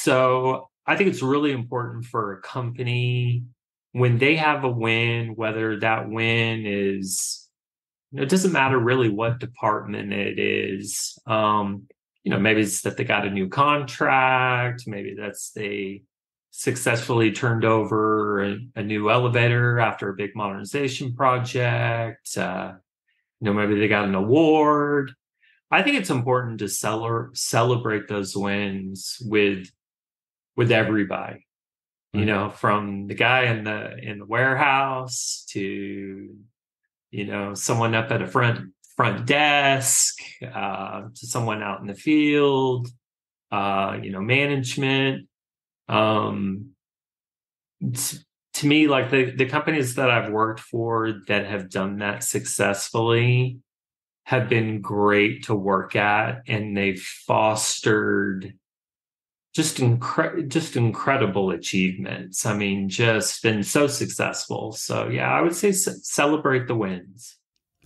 So I think it's really important for a company when they have a win, whether that win is, it doesn't matter really what department it is. Maybe it's that they got a new contract. Maybe that's they successfully turned over a new elevator after a big modernization project. Maybe they got an award. I think it's important to celebrate those wins with everybody. Right. From the guy in the warehouse to someone up at a front desk, to someone out in the field, management. To me, like the companies that I've worked for that have done that successfully have been great to work at, and they've fostered just incredible achievements. I mean, just been so successful. So yeah, I would say celebrate the wins.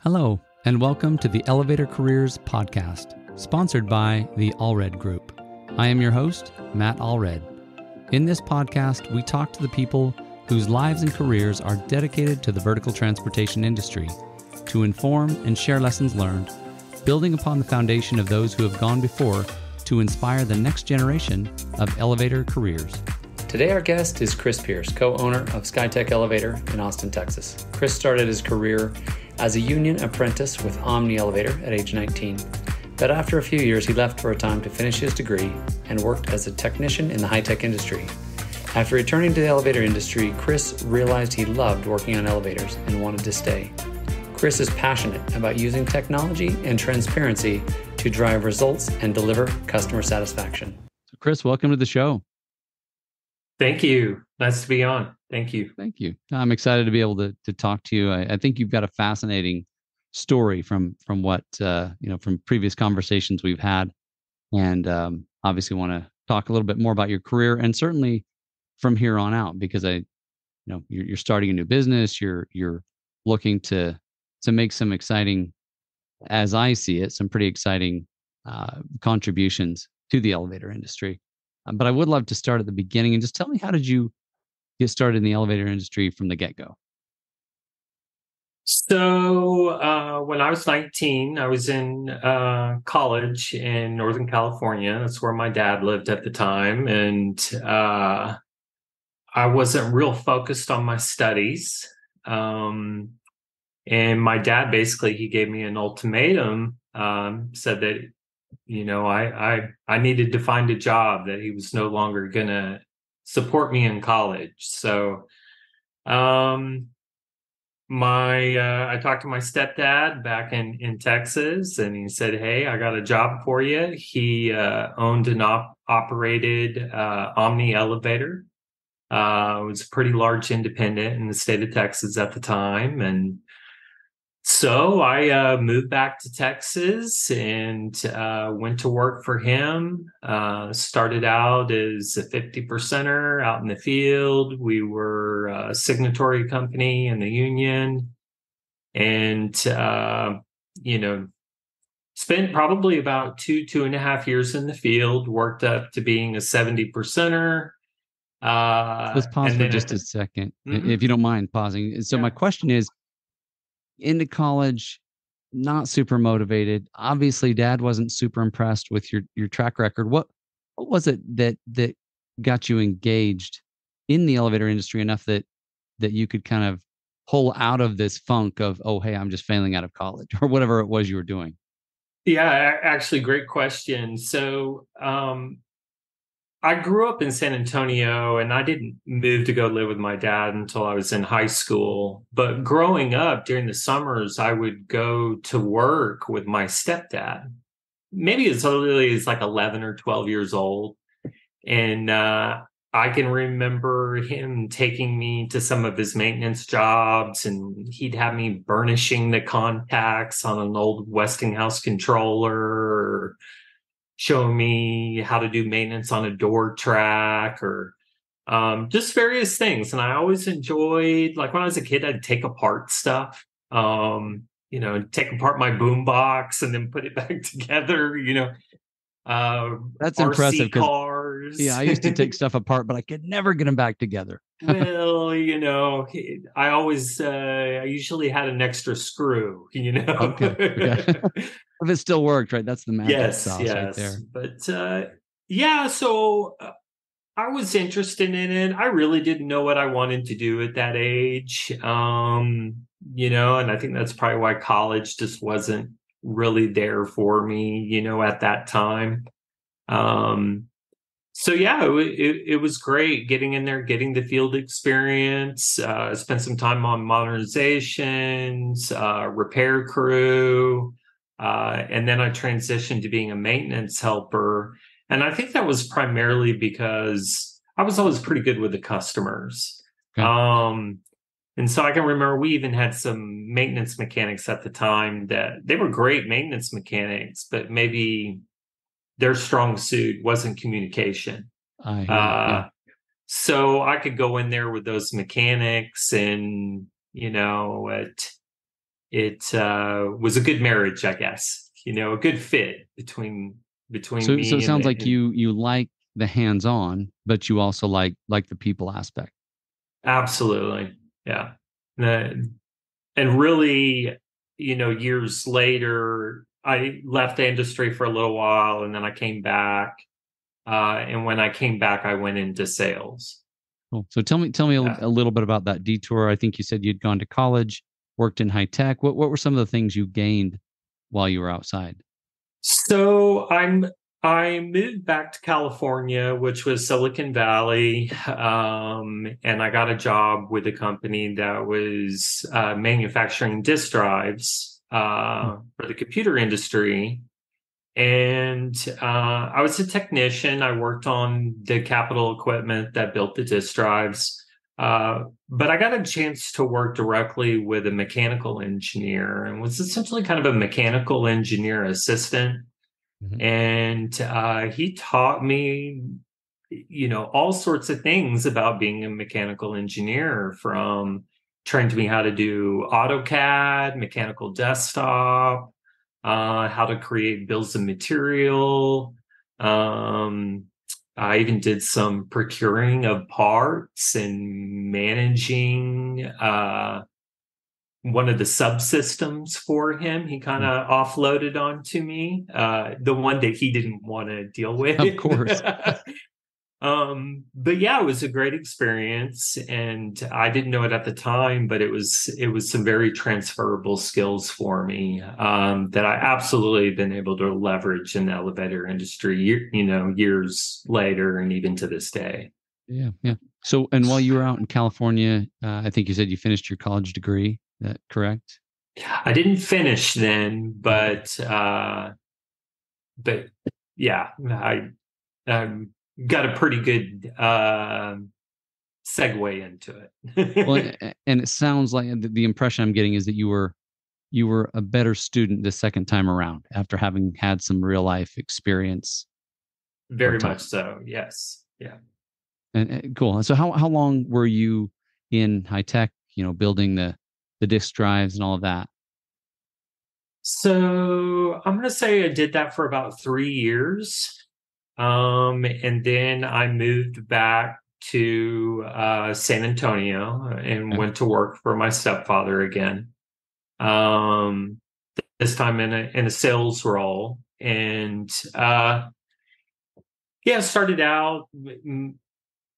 Hello, and welcome to the Elevator Careers Podcast, sponsored by the Allred Group. I am your host, Matt Allred. In this podcast, we talk to the people whose lives and careers are dedicated to the vertical transportation industry to inform and share lessons learned, building upon the foundation of those who have gone before to inspire the next generation of elevator careers. Today our guest is Chris Pearce, co-owner of Skytec Elevator in Austin, Texas. Chris started his career as a union apprentice with Omni Elevator at age 19. But after a few years, he left for a time to finish his degree and worked as a technician in the high-tech industry. After returning to the elevator industry, Chris realized he loved working on elevators and wanted to stay. Chris is passionate about using technology and transparency to drive results and deliver customer satisfaction. So Chris, welcome to the show. Thank you. Nice to be on. Thank you. Thank you. I'm excited to be able to talk to you. I think you've got a fascinating story from what from previous conversations we've had, and obviously want to talk a little bit more about your career, and certainly from here on out, because you're starting a new business. You're looking to make some exciting, as I see it, some pretty exciting contributions to the elevator industry. But I would love to start at the beginning and just tell me, how did you get started in the elevator industry from the get-go? So when I was 19, I was in college in Northern California. That's where my dad lived at the time. And I wasn't real focused on my studies. And my dad basically, he gave me an ultimatum, said that, I needed to find a job, that he was no longer going to support me in college. So I talked to my stepdad back in Texas, and he said, "Hey, I got a job for you." He owned and operated Omni Elevator. It was a pretty large independent in the state of Texas at the time. And so I moved back to Texas and went to work for him. Started out as a 50%er out in the field. We were a signatory company in the union, and spent probably about 2.5 years in the field. Worked up to being a 70%er. Let's pause for just a second, if you don't mind pausing. So my question is, into college, not super motivated. Obviously, Dad wasn't super impressed with your track record. What was it that got you engaged in the elevator industry enough that you could kind of pull out of this funk of, oh, hey, I'm just failing out of college, or whatever it was you were doing? Yeah, actually, great question. So I grew up in San Antonio, and I didn't move to go live with my dad until I was in high school. But growing up, during the summers, I would go to work with my stepdad. Maybe as early as like 11 or 12 years old. And I can remember him taking me to some of his maintenance jobs, and he'd have me burnishing the contacts on an old Westinghouse controller, or showing me how to do maintenance on a door track, or just various things. And I always enjoyed, like when I was a kid, I'd take apart stuff, take apart my boombox and then put it back together, That's RC impressive. cars. years. Yeah, I used to take stuff apart, but I could never get them back together. Well, I usually had an extra screw, Okay. If it still worked, right? That's the magic Yes, sauce right yes. there. But yeah, so I was interested in it. I really didn't know what I wanted to do at that age. And I think that's probably why college just wasn't really there for me, at that time. So yeah, it was great getting in there, getting the field experience, spent some time on modernizations, repair crew, and then I transitioned to being a maintenance helper. And I think that was primarily because I was always pretty good with the customers. Okay. And so I can remember we even had some maintenance mechanics at the time that they were great maintenance mechanics, but maybe their strong suit wasn't communication. I hear you. Yeah. So I could go in there with those mechanics, and it was a good marriage, I guess. A good fit between So me. So it sounds like you like the hands-on, but you also like the people aspect. Absolutely, yeah. And really, years later, I left the industry for a little while, and then I came back. And when I came back, I went into sales. Cool. So tell me a little bit about that detour. I think you said you'd gone to college, worked in high tech. What were some of the things you gained while you were outside? So I moved back to California, which was Silicon Valley, and I got a job with a company that was manufacturing disk drives for the computer industry. And I was a technician. I worked on the capital equipment that built the disk drives. But I got a chance to work directly with a mechanical engineer and was essentially kind of a mechanical engineer assistant. Mm-hmm. And he taught me, all sorts of things about being a mechanical engineer, from trained me how to do AutoCAD, mechanical desktop, how to create bills of material. I even did some procuring of parts and managing one of the subsystems for him. He kind of offloaded onto me, the one that he didn't want to deal with. Of course. But yeah, it was a great experience, and I didn't know it at the time, but it was some very transferable skills for me that I absolutely been able to leverage in the elevator industry, years later and even to this day. Yeah, yeah. So, and while you were out in California, I think you said you finished your college degree. Is that correct? I didn't finish then, but yeah, I got a pretty good segue into it. Well, and it sounds like the impression I'm getting is that you were a better student the second time around after having had some real life experience. Very much so. Yes. Yeah. And cool. So how long were you in high tech, building the disk drives and all of that? So I'm going to say I did that for about 3 years. And then I moved back to San Antonio and went to work for my stepfather again. This time in a sales role. And started out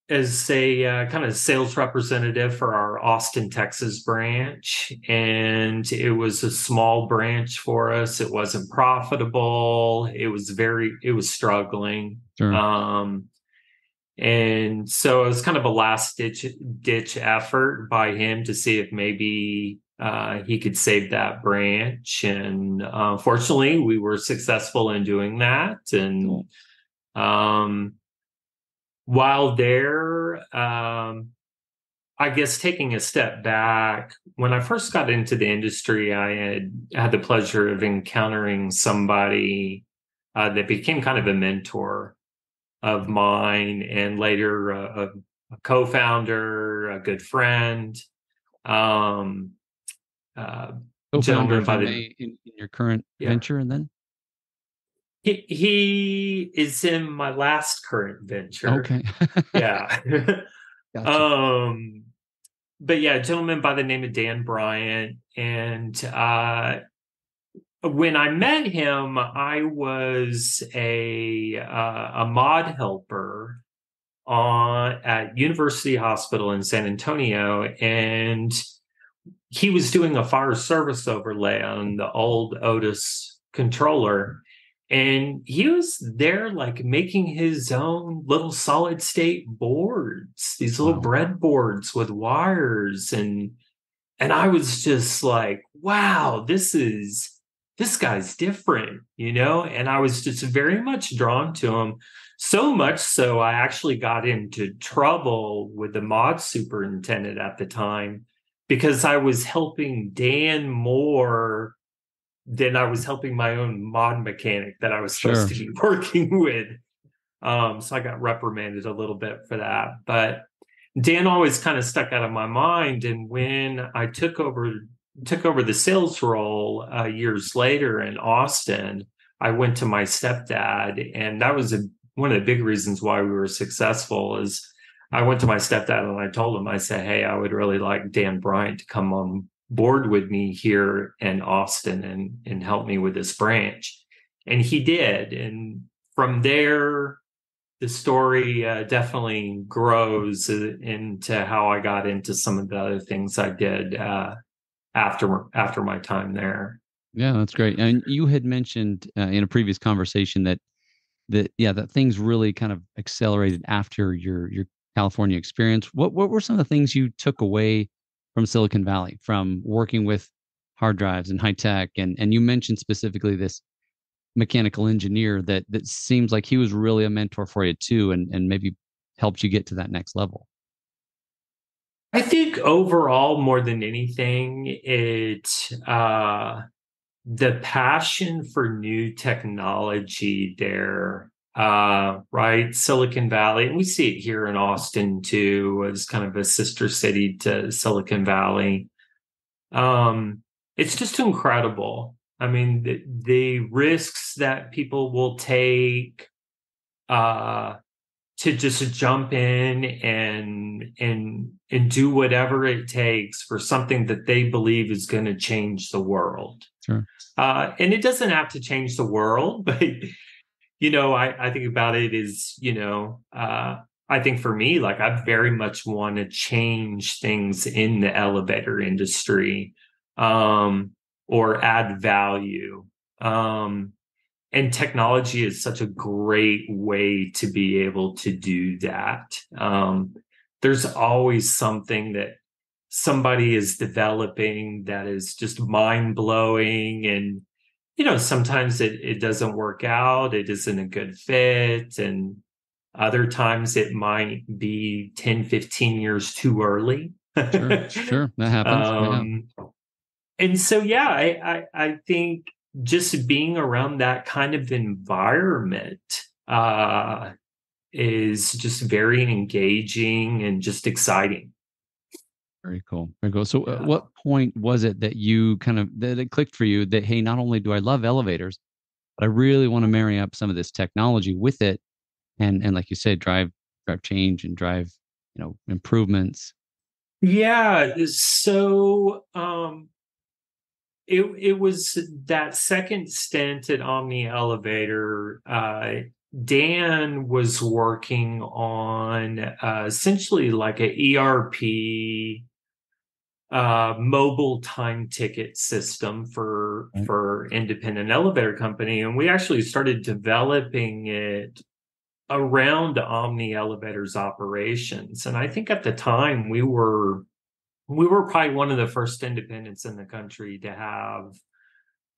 as a kind of sales representative for our Austin, Texas branch. And it was a small branch for us. It wasn't profitable. It was struggling. Sure. And so it was kind of a last ditch effort by him to see if maybe he could save that branch. And fortunately, we were successful in doing that. And while there, I guess taking a step back, when I first got into the industry, I had the pleasure of encountering somebody that became kind of a mentor of mine, and later a co-founder, a good friend. Co-founder Gentleman by in your current venture, and then? He is in my last current venture. Okay. Yeah. Gotcha. But yeah, a gentleman by the name of Dan Bryant. And when I met him, I was a mod helper at University Hospital in San Antonio, and he was doing a fire service overlay on the old Otis controller. And he was there like making his own little solid state boards, these little Wow. breadboards with wires. And I was just like, wow, this guy's different, And I was just very much drawn to him. So much so I actually got into trouble with the mod superintendent at the time because I was helping Dan more than I was helping my own mod mechanic that I was supposed to be working with. So I got reprimanded a little bit for that. But Dan always kind of stuck out of my mind. And when I took over the sales role years later in Austin, I went to my stepdad, and that was one of the big reasons why we were successful. Is I went to my stepdad and I told him, I said, hey, I would really like Dan Bryant to come on board with me here in Austin and help me with this branch. And he did. And from there, the story definitely grows into how I got into some of the other things I did after my time there. Yeah, that's great. And you had mentioned in a previous conversation that things really kind of accelerated after your California experience. What were some of the things you took away from Silicon Valley, from working with hard drives and high tech? And you mentioned specifically this mechanical engineer that seems like he was really a mentor for you too, and maybe helped you get to that next level. I think overall, more than anything, the passion for new technology there, right? Silicon Valley, and we see it here in Austin too, as kind of a sister city to Silicon Valley. It's just incredible. I mean, the risks that people will take to just jump in and do whatever it takes for something that they believe is going to change the world. Sure. And it doesn't have to change the world, but I think about it as, I think for me, like I very much want to change things in the elevator industry, or add value. And technology is such a great way to be able to do that. There's always something that somebody is developing that is just mind-blowing. And, sometimes it doesn't work out. It isn't a good fit. And other times it might be 10, 15 years too early. Sure. That happens. And so, I think just being around that kind of environment is just very engaging and just exciting. Very cool. Very cool. So at what point was it that you that it clicked for you that, hey, not only do I love elevators, but I really want to marry up some of this technology with it. And like you said, drive change and drive, improvements. Yeah. So, it was that second stint at Omni Elevator. Dan was working on essentially like a ERP mobile time ticket system for independent elevator company, and we actually started developing it around Omni Elevator's operations. And I think at the time we were probably one of the first independents in the country to have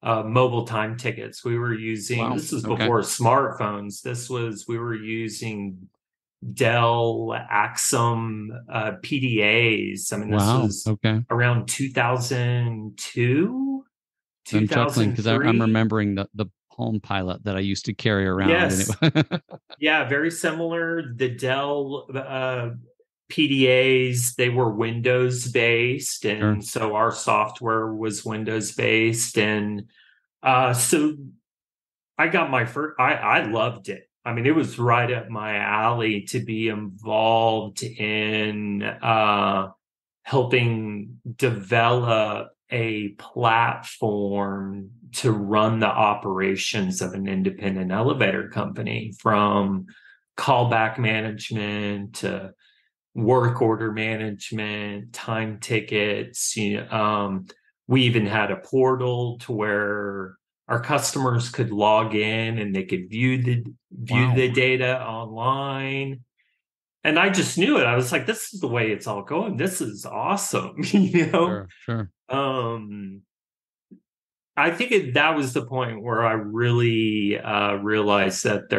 mobile time tickets. We were using, this was before smartphones. We were using Dell Axum PDAs. I mean, this was around 2002, 2003. I'm chuckling because I'm remembering the Palm Pilot that I used to carry around. Yes. Yeah, very similar. The Dell PDAs, they were Windows based, and so our software was Windows based. And so I got my first, I loved it. I mean, it was right up my alley to be involved in helping develop a platform to run the operations of an independent elevator company, from callback management to work order management, time tickets. We even had a portal to where our customers could log in and they could view the data online. And I just knew it. I was like, this is the way it's all going. This is awesome. Sure. I think that was the point where I really realized that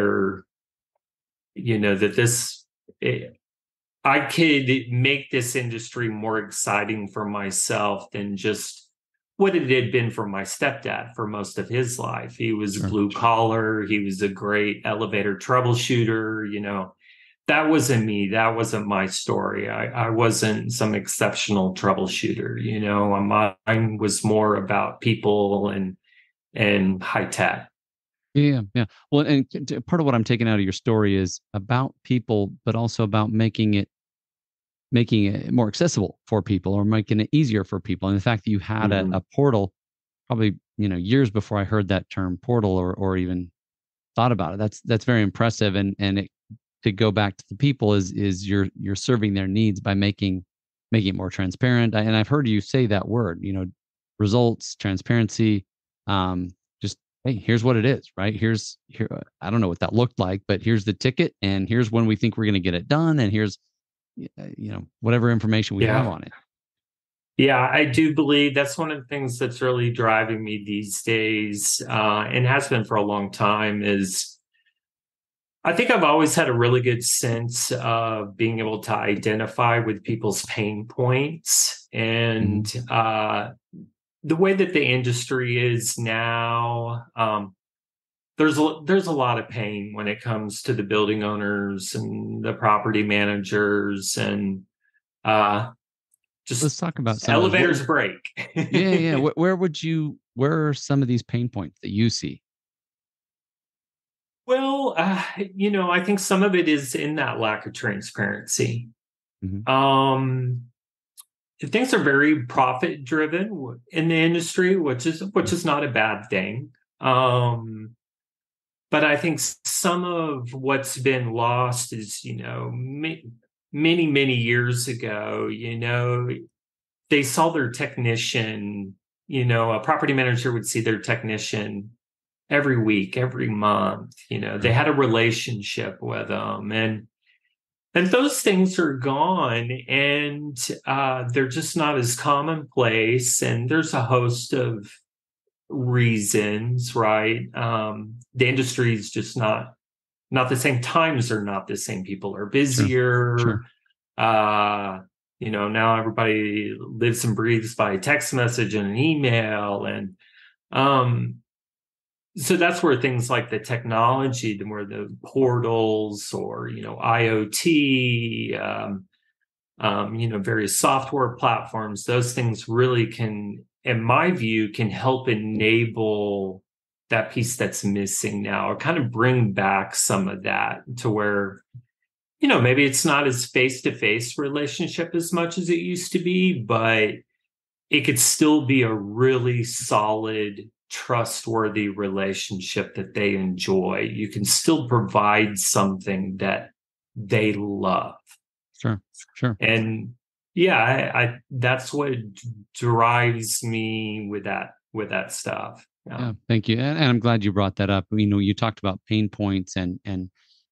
I could make this industry more exciting for myself than just what it had been for my stepdad for most of his life. He was blue collar. He was a great elevator troubleshooter. That wasn't me. That wasn't my story. I wasn't some exceptional troubleshooter. Mine was more about people and high tech. Yeah. Well, and part of what I'm taking out of your story is about people, but also about making it more accessible for people, or making it easier for people. And the fact that you had a portal, probably years before I heard that term portal or even thought about it. That's very impressive. And it, to go back to the people, is you're serving their needs by making it more transparent. And I've heard you say that word, results, transparency. Just, hey, here's what it is, right? Here, I don't know what that looked like, but here's the ticket, and here's when we think we're going to get it done, and here's whatever information we have on it. Yeah, I do believe that's one of the things that's really driving me these days, and has been for a long time, is I think I've always had a really good sense of being able to identify with people's pain points. And the way that the industry is now, there's a lot of pain when it comes to the building owners and the property managers, and just let's talk about some elevators break. Yeah. Where are some of these pain points that you see? Well, I think some of it is in that lack of transparency. Things are very profit driven in the industry, which is not a bad thing. But I think some of what's been lost is, many, many years ago, they saw their technician, a property manager would see their technician every week, every month. They had a relationship with them, and those things are gone, and they're just not as commonplace. And there's a host of reasons, right? The industry is just not the same. Times are not the same. People are busier. Sure. Now everybody lives and breathes by text message and an email, and so that's where things like the technology, where the portals or, IoT, various software platforms, those things really can, in my view, can help enable that piece that's missing now, or kind of bring back some of that to where, maybe it's not as face-to-face relationship as much as it used to be, but it could still be a really solid, trustworthy relationship that they enjoy. You can still provide something that they love. Sure. And yeah, that's what drives me with that stuff. Yeah, thank you. And I'm glad you brought that up. You talked about pain points and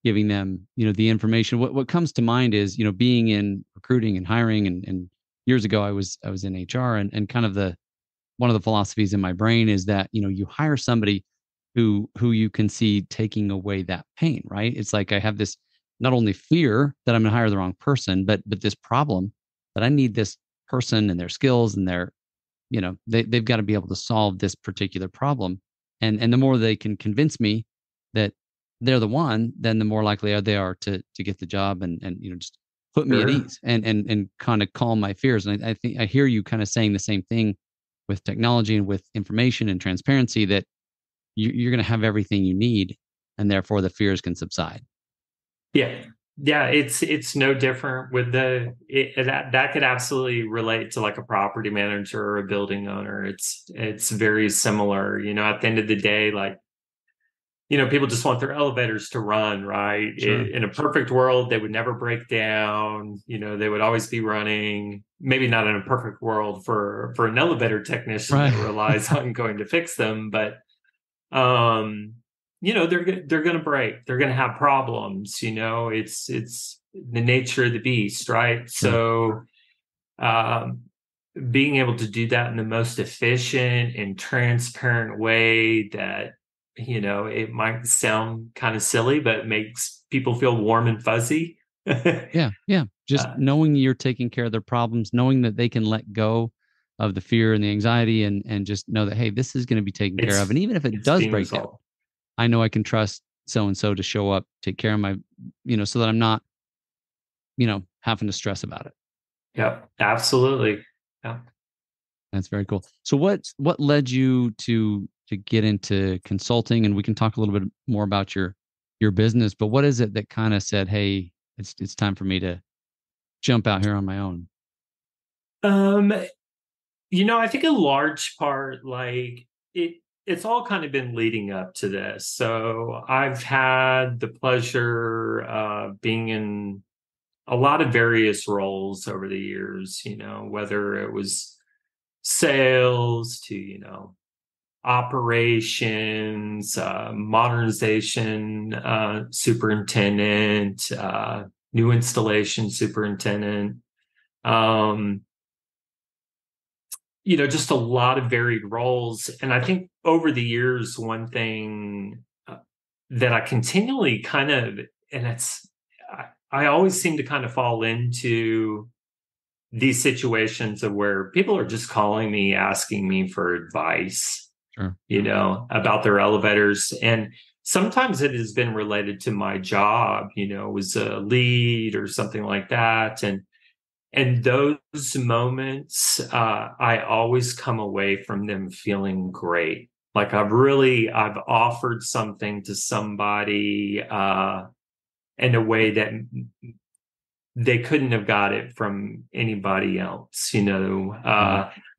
giving them, the information. What comes to mind is, being in recruiting and hiring, and years ago I was in HR, and kind of one of the philosophies in my brain is that, you hire somebody who you can see taking away that pain, right? It's like I have this not only fear that I'm going to hire the wrong person, but this problem that I need this person and their skills and their, they've got to be able to solve this particular problem. And the more they can convince me that they're the one, then the more likely they are to get the job and just put me at ease and kind of calm my fears. And I think I hear you kind of saying the same thing with technology and with information and transparency, that you're going to have everything you need, and therefore the fears can subside. Yeah. Yeah, it's no different with that could absolutely relate to like a property manager or a building owner. It's very similar. At the end of the day, like, people just want their elevators to run, right? Sure. In a perfect world, they would never break down. They would always be running. Maybe not in a perfect world for an elevator technician Right. that relies on going to fix them, but they're going to break. They're going to have problems. It's the nature of the beast, right? Sure. So, being able to do that in the most efficient and transparent way that, it might sound kind of silly, but it makes people feel warm and fuzzy. Yeah. Just knowing you're taking care of their problems, knowing that they can let go of the fear and the anxiety, and just know that, hey, this is going to be taken care of. And even if it does break down, I know I can trust so-and-so to show up, take care of my, so that I'm not, having to stress about it. Yep, absolutely. Yeah. That's very cool. So what led you to get into consulting? And we can talk a little bit more about your business, but what is it that kind of said, hey, it's time for me to jump out here on my own? I think a large part, like it's all kind of been leading up to this. So I've had the pleasure of being in a lot of various roles over the years, whether it was sales to, operations, modernization, superintendent, new installation superintendent, just a lot of varied roles. And I think over the years, one thing that I continually kind of, and I always seem to kind of fall into these situations of where people are just calling me, asking me for advice, Sure. About their elevators. And sometimes it has been related to my job, was a lead or something like that. And those moments, I always come away from them feeling great. Like I've offered something to somebody in a way that they couldn't have got it from anybody else, maybe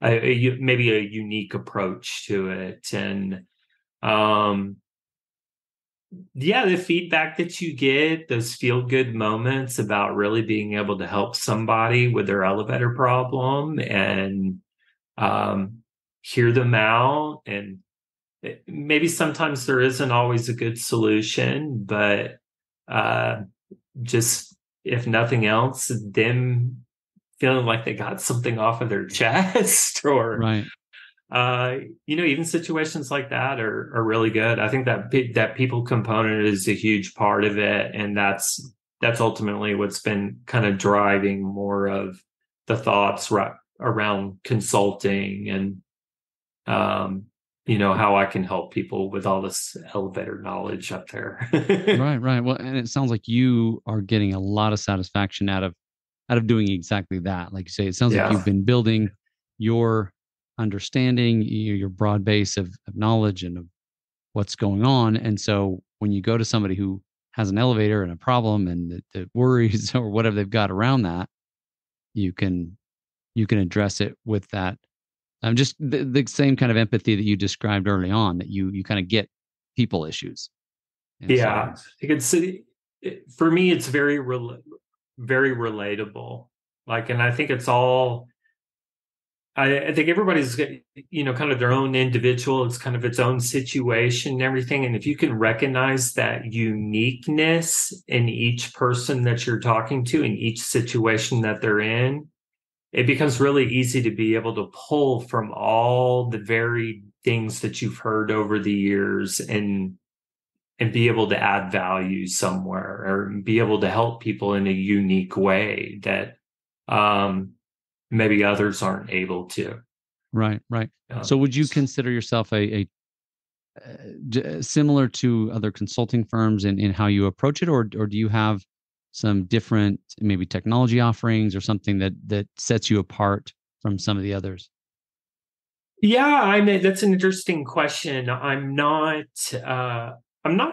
a unique approach to it. And the feedback that you get, those feel-good moments about really being able to help somebody with their elevator problem and hear them out. And maybe sometimes there isn't always a good solution, but just, if nothing else, them feeling like they got something off of their chest or right. Even situations like that are really good. I think that people component is a huge part of it. And that's ultimately what's been kind of driving more of the thoughts around consulting and, how I can help people with all this elevator knowledge up there. Right. Well, and it sounds like you are getting a lot of satisfaction out of doing exactly that. Like you say, it sounds like you've been building your understanding, your broad base of knowledge and of what's going on. And so when you go to somebody who has an elevator and a problem and the worries or whatever they've got around that, you can address it with that. Just the same kind of empathy that you described early on, that you kind of get people issues. And yeah. For me, it's very, very relatable. Like, and I think it's all, I think everybody's, kind of their own individual. It's kind of its own situation and everything. And if you can recognize that uniqueness in each person that you're talking to, in each situation that they're in, it becomes really easy to be able to pull from all the varied things that you've heard over the years and be able to add value somewhere or be able to help people in a unique way that maybe others aren't able to. Right. So would you consider yourself a similar to other consulting firms in how you approach it, or do you have some different maybe technology offerings or something that sets you apart from some of the others? Yeah, I mean, that's an interesting question. I'm not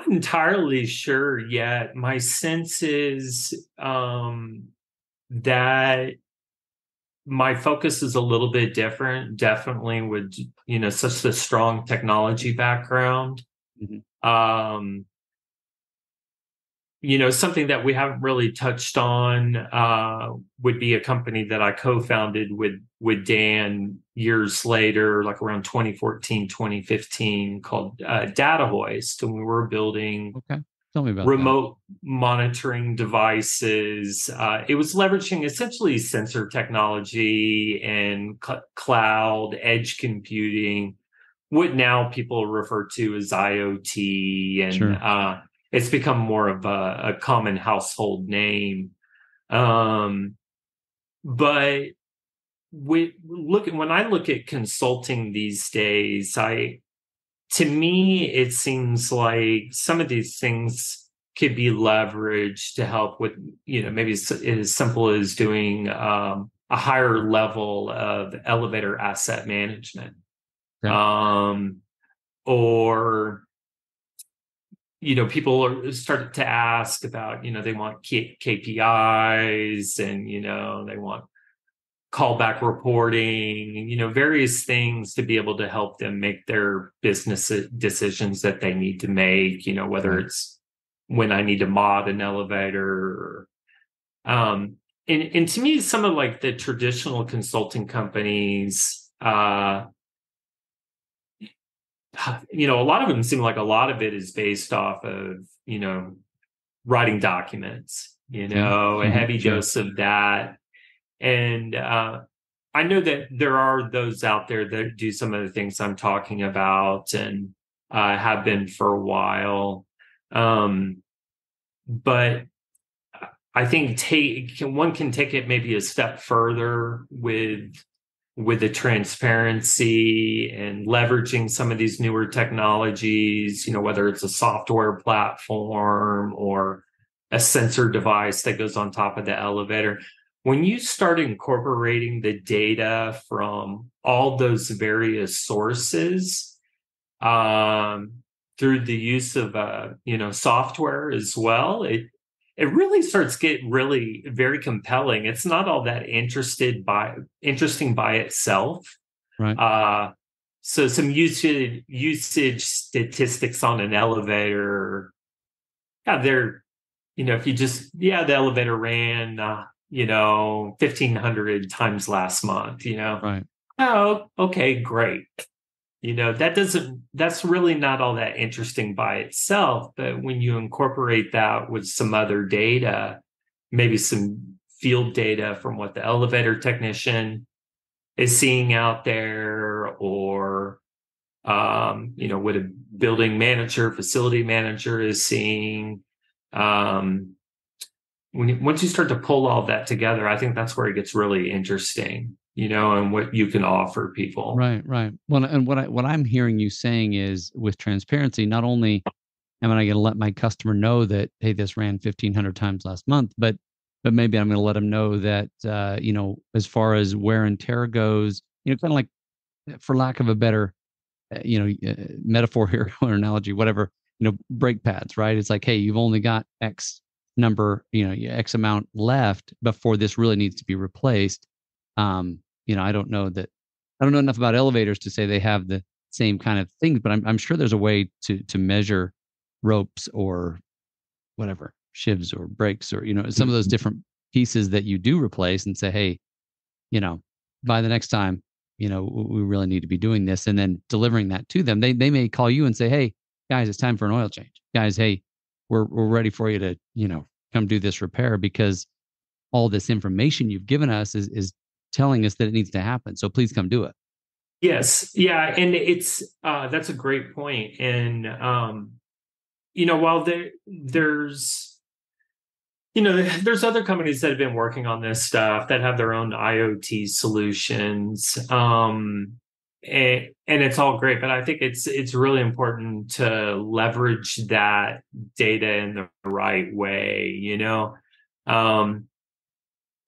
entirely sure yet. My sense is that my focus is a little bit different, definitely with, such a strong technology background. Mhm. Um, something that we haven't really touched on would be a company that I co-founded with Dan years later, like around 2014, 2015, called Data Hoist. And we were building Okay. Tell me about that. remote monitoring devices. It was leveraging essentially sensor technology and cloud edge computing, what now people refer to as IoT, and Sure. it's become more of a common household name. Um, but when I look at consulting these days, to me, it seems like some of these things could be leveraged to help with, maybe as simple as doing a higher level of elevator asset management. Okay. Or, people are starting to ask about, they want KPIs, and, they want callback reporting, various things to be able to help them make their business decisions that they need to make, whether Right. it's when I need to mod an elevator. And to me, some of like the traditional consulting companies, a lot of them seem like a lot of it is based off of, writing documents, Okay. a heavy Sure. dose of that. And I know that there are those out there that do some of the things I'm talking about, and have been for a while. But I think one can take it maybe a step further with the transperency and leveraging some of these newer technologies, whether it's a software platform or a sensor device that goes on top of the elevator. When you start incorporating the data from all those various sources, um, through the use of software as well, it really starts getting really very compelling. It's not all that interesting by itself. Right. Uh, so some usage statistics on an elevator, yeah, they're, if you just, the elevator ran 1,500 times last month, Right. oh, okay, great. That's really not all that interesting by itself. But when you incorporate that with some other data, maybe some field data from what the elevator technician is seeing out there, or, what a building manager, facility manager is seeing. Once you start to pull all that together, I think that's where it gets really interesting, and what you can offer people. Right. Right. Well, and what I'm hearing you saying is, with transparency, not only am I going to let my customer know that, hey, this ran 1,500 times last month, but maybe I'm going to let them know that, as far as wear and tear goes, kind of like, for lack of a better, metaphor here or analogy, whatever, brake pads, right? It's like, hey, you've only got X number, X amount left before this really needs to be replaced. I don't know enough about elevators to say they have the same kind of things, but I'm sure there's a way to measure ropes or whatever, shivs or brakes, or, some of those different pieces that you do replace, and say, hey, by the next time, we really need to be doing this, and then delivering that to them. They may call you and say, hey, guys, it's time for an oil change. Guys, hey, we're ready for you to, come do this repair, because all this information you've given us is telling us that it needs to happen. So please come do it. Yes. Yeah. And that's a great point. And, while there's other companies that have been working on this stuff that have their own IoT solutions. And it's all great, but I think it's really important to leverage that data in the right way.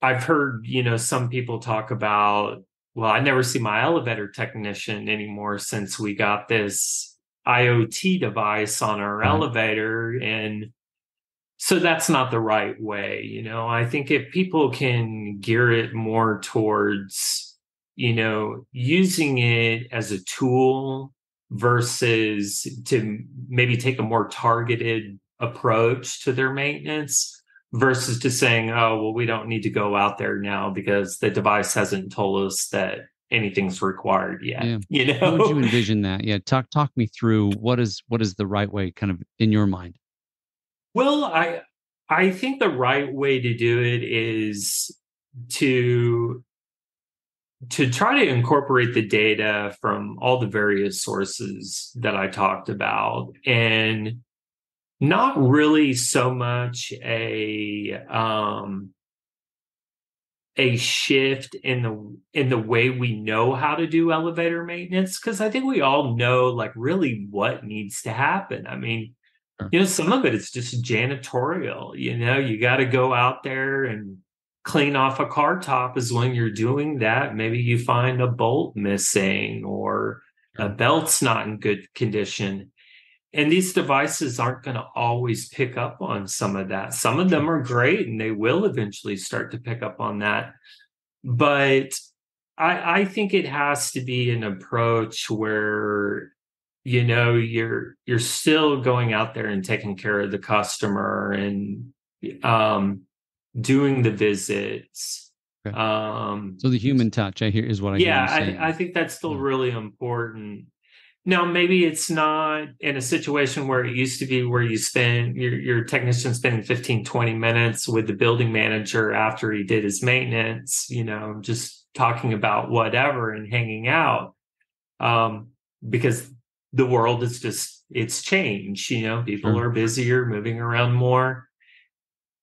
I've heard, some people talk about well, I never see my elevator technician anymore since we got this IoT device on our elevator. And so that's not the right way. I think if people can gear it more towards, using it as a tool versus to maybe take a more targeted approach to their maintenance versus to saying, oh, well, we don't need to go out there now because the device hasn't told us that anything's required yet. Yeah. How would you envision that? Yeah. Talk me through what is the right way kind of in your mind? Well, I think the right way to do it is to try to incorporate the data from all the various sources that I talked about, and not really so much a shift in the way we know how to do elevator maintenance, because I think we all know like really what needs to happen. I mean, some of it is just janitorial. You got to go out there and clean off a car top. Is when you're doing that, maybe you find a bolt missing or a belt's not in good condition. And these devices aren't going to always pick up on some of that. Some of them are great and they will eventually start to pick up on that. But I think it has to be an approach where, you're still going out there and taking care of the customer and doing the visits. Okay. So the human touch, I hear, is what I hear you saying. I think that's still really important. Now, maybe it's not in a situation where it used to be where you spend your technician spending 15, 20 minutes with the building manager after he did his maintenance, just talking about whatever and hanging out. Because the world is it's changed, people are busier, moving around more.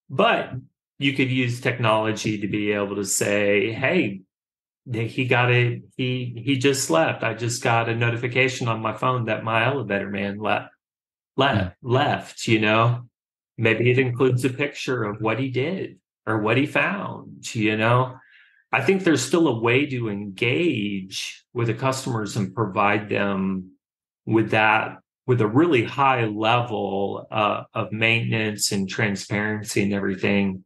But you could use technology to be able to say, hey, he got it. He just left. I just got a notification on my phone that my elevator man left. Maybe it includes a picture of what he did or what he found. I think there's still a way to engage with the customers and provide them with a really high level of maintenance and transparency and everything.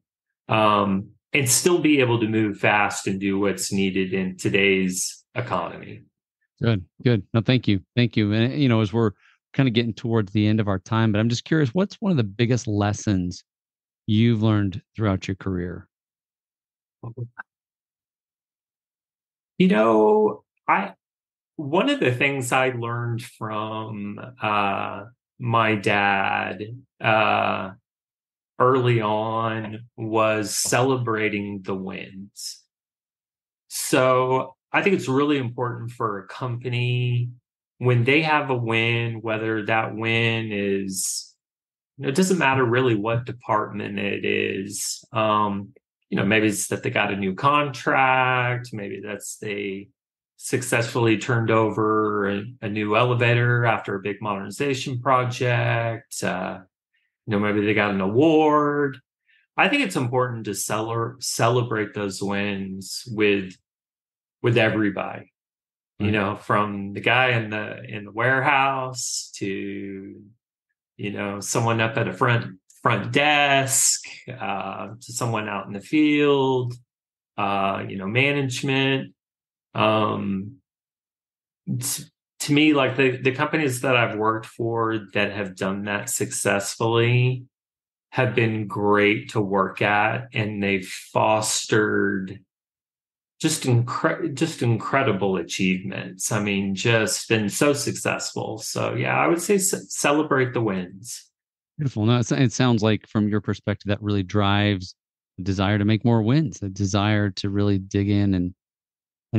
And still be able to move fast and do what's needed in today's economy. Good. No, thank you. And, as we're kind of getting towards the end of our time, but I'm just curious, what's one of the biggest lessons you've learned throughout your career? One of the things I learned from my dad early on was celebrating the wins. So I think it's really important for a company when they have a win, whether that win is, it doesn't matter really what department it is. Maybe it's that they got a new contract. Maybe that's they successfully turned over a new elevator after a big modernization project. Maybe they got an award. I think it's important to celebrate those wins with everybody. From the guy in the warehouse to someone up at a front desk, to someone out in the field, management. To me, like the companies that I've worked for that have done that successfully have been great to work at, and they've fostered just incredible achievements. I mean, just been so successful. So yeah, I would say celebrate the wins. Beautiful. No, it sounds like from your perspective that really drives the desire to make more wins, the desire to really dig in and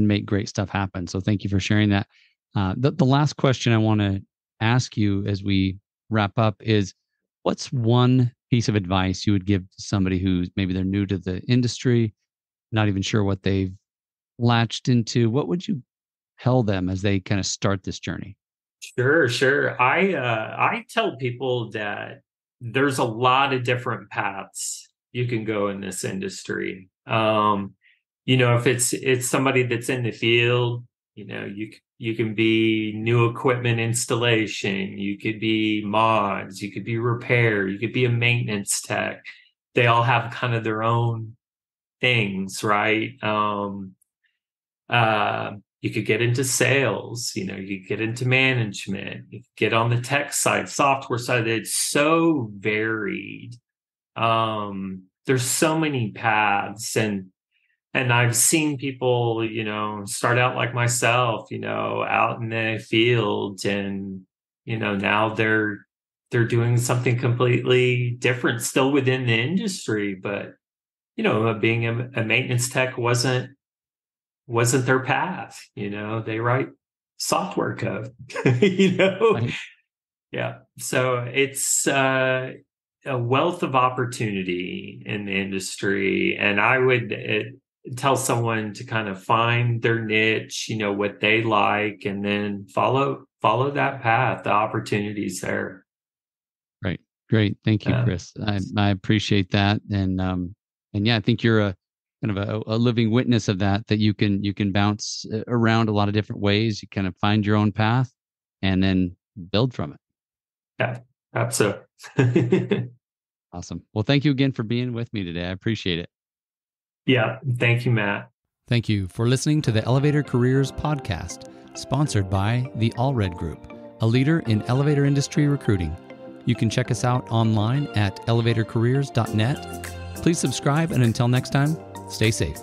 make great stuff happen. So thank you for sharing that. The last question I want to ask you as we wrap up is, what's one piece of advice you would give to somebody who's maybe they're new to the industry, not even sure what they've latched into? What would you tell them as they kind of start this journey? Sure. I tell people that there's a lot of different paths you can go in this industry. if it's somebody that's in the field, you can be new equipment installation, you could be mods, you could be repair, you could be a maintenance tech. They all have kind of their own things, right? You could get into sales, you could get into management, you could get on the tech side, software side. It's so varied. There's so many paths, and I've seen people, start out like myself, out in the field, and now they're doing something completely different, still within the industry, but being a maintenance tech wasn't their path. They write software code. Right. Yeah. So it's a wealth of opportunity in the industry, and I would tell someone to kind of find their niche, what they like, and then follow that path. The opportunities there. Right. Great. Thank you, Chris. I appreciate that. And yeah, I think you're a kind of a living witness of that you can bounce around a lot of different ways. You kind of find your own path and then build from it. Yeah, absolutely. Awesome. Well, thank you again for being with me today. I appreciate it. Yeah. Thank you, Matt. Thank you for listening to the Elevator Careers podcast, sponsored by the Allred Group, a leader in elevator industry recruiting. You can check us out online at elevatorcareers.net. Please subscribe, and until next time, stay safe.